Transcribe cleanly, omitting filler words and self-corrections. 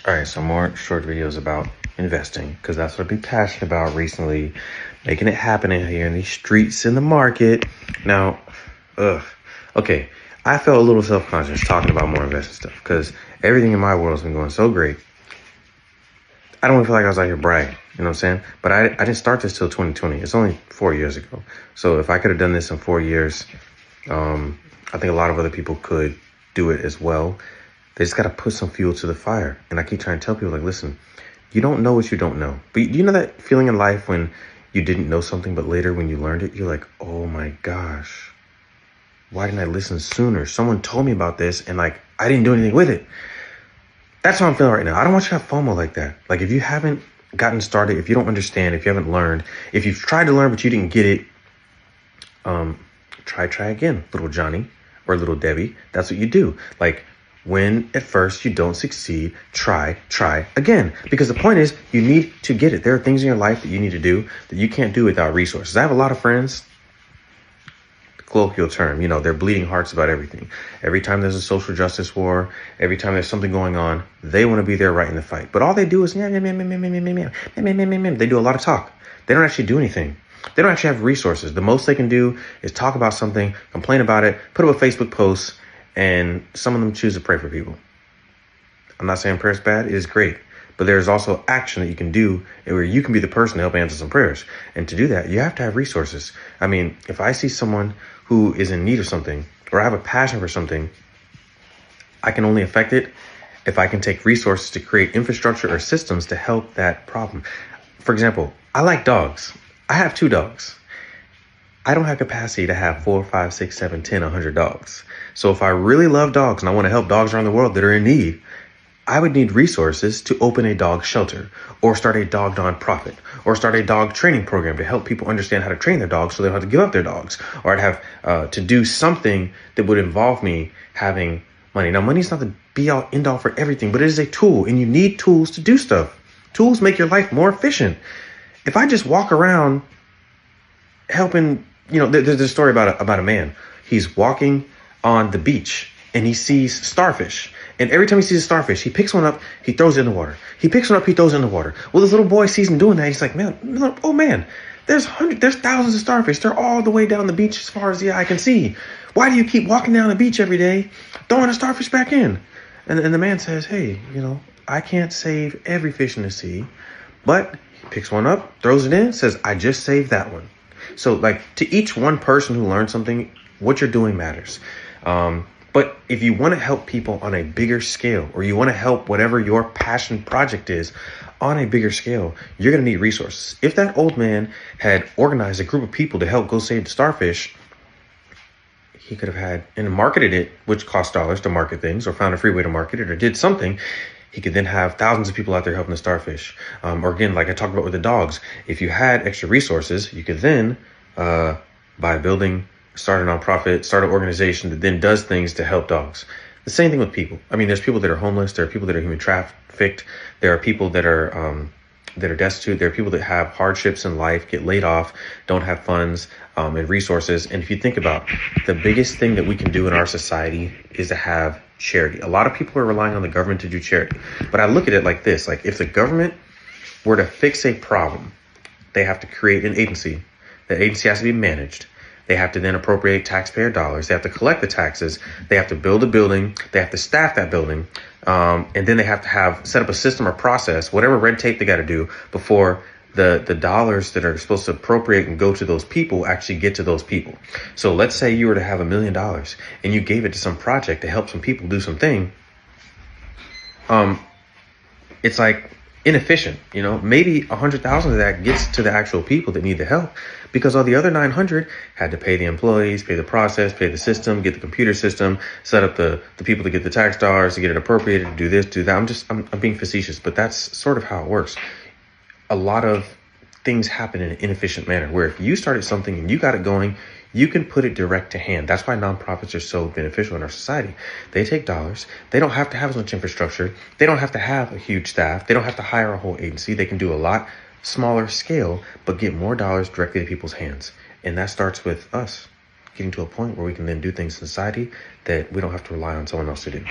All right, so more short videos about investing because that's what I've been passionate about recently, making it happen in here in these streets in the market. Now, okay, I felt a little self-conscious talking about more investing stuff because everything in my world has been going so great. I don't even feel like I was out here bragging, you know what I'm saying? But I didn't start this till 2020. It's only 4 years ago. So if I could have done this in 4 years, I think a lot of other people could do it as well. They just got to put some fuel to the fire. And I keep trying to tell people, like, listen, you don't know what you don't know. But do you know that feeling in life when you didn't know something, but later when you learned it, you're like, oh my gosh, why didn't I listen sooner? Someone told me about this and like, I didn't do anything with it. That's how I'm feeling right now. I don't want you to have FOMO like that. Like if you haven't gotten started, if you don't understand, if you haven't learned, if you've tried to learn, but you didn't get it, try again, little Johnny or little Debbie. That's what you do. Like, when at first you don't succeed, try again. Because the point is, you need to get it. There are things in your life that you need to do that you can't do without resources. I have a lot of friends, colloquial term, they're bleeding hearts about everything. Every time there's a social justice war, every time there's something going on, they want to be there right in the fight. But all they do is, they do a lot of talk. They don't actually do anything. They don't actually have resources. The most they can do is talk about something, complain about it, put up a Facebook post, and some of them choose to pray for people. I'm not saying prayer is bad. It is great. But there's also action that you can do where you can be the person to help answer some prayers. And to do that, you have to have resources. I mean, if I see someone who is in need of something, or I have a passion for something, I can only affect it if I can take resources to create infrastructure or systems to help that problem. For example, I like dogs. I have 2 dogs. I don't have capacity to have 4, 5, 6, 7, 10, 100 dogs. So if I really love dogs and I want to help dogs around the world that are in need, I would need resources to open a dog shelter or start a dog nonprofit or start a dog training program to help people understand how to train their dogs so they don't have to give up their dogs. Or I'd have to do something that would involve me having money. Now, money's not the be all end all for everything, but it is a tool and you need tools to do stuff. Tools make your life more efficient. If I just walk around helping, there's a story about a man. He's walking on the beach and he sees starfish. And every time he sees a starfish, he picks one up, he throws it in the water. He picks one up, he throws it in the water. Well, this little boy sees him doing that. He's like, man, there's thousands of starfish. They're all the way down the beach as far as the eye can see. Why do you keep walking down the beach every day, throwing a starfish back in? And the man says, hey, I can't save every fish in the sea, but he picks one up, throws it in, says, I just saved that one. So like to each one person who learns something, what you're doing matters. But if you want to help people on a bigger scale, or you want to help whatever your passion project is on a bigger scale, you're going to need resources. If that old man had organized a group of people to help go save the starfish, he could have had and marketed it, which cost dollars to market things, or found a free way to market it, or did something. He could then have thousands of people out there helping the starfish. Or again, like I talked about with the dogs, if you had extra resources, you could then, by a building, start a nonprofit, start an organization that then does things to help dogs. The same thing with people. I mean, there's people that are homeless. There are people that are human trafficked. There are people that are destitute. There are people that have hardships in life, get laid off, don't have funds and resources. And if you think about the biggest thing that we can do in our society is to have charity. A lot of people are relying on the government to do charity. But I look at it like this, like if the government were to fix a problem, they have to create an agency. That agency has to be managed. They have to then appropriate taxpayer dollars. They have to collect the taxes. They have to build a building. They have to staff that building. And then they have to set up a system or process, whatever red tape they got to do before the dollars that are supposed to appropriate and go to those people actually get to those people. So let's say you were to have $1 million and you gave it to some project to help some people do something. It's like inefficient, maybe 100,000 of that gets to the actual people that need the help because all the other 900 had to pay the employees, pay the process, pay the system, get the computer system, set up the people to get the tax dollars, to get it appropriated, to do this, do that. I'm being facetious, but that's sort of how it works. A lot of things happen in an inefficient manner where if you started something and you got it going, you can put it direct to hand. That's why nonprofits are so beneficial in our society. They take dollars. They don't have to have as much infrastructure. They don't have to have a huge staff. They don't have to hire a whole agency. They can do a lot smaller scale, but get more dollars directly to people's hands. And that starts with us getting to a point where we can then do things in society that we don't have to rely on someone else to do.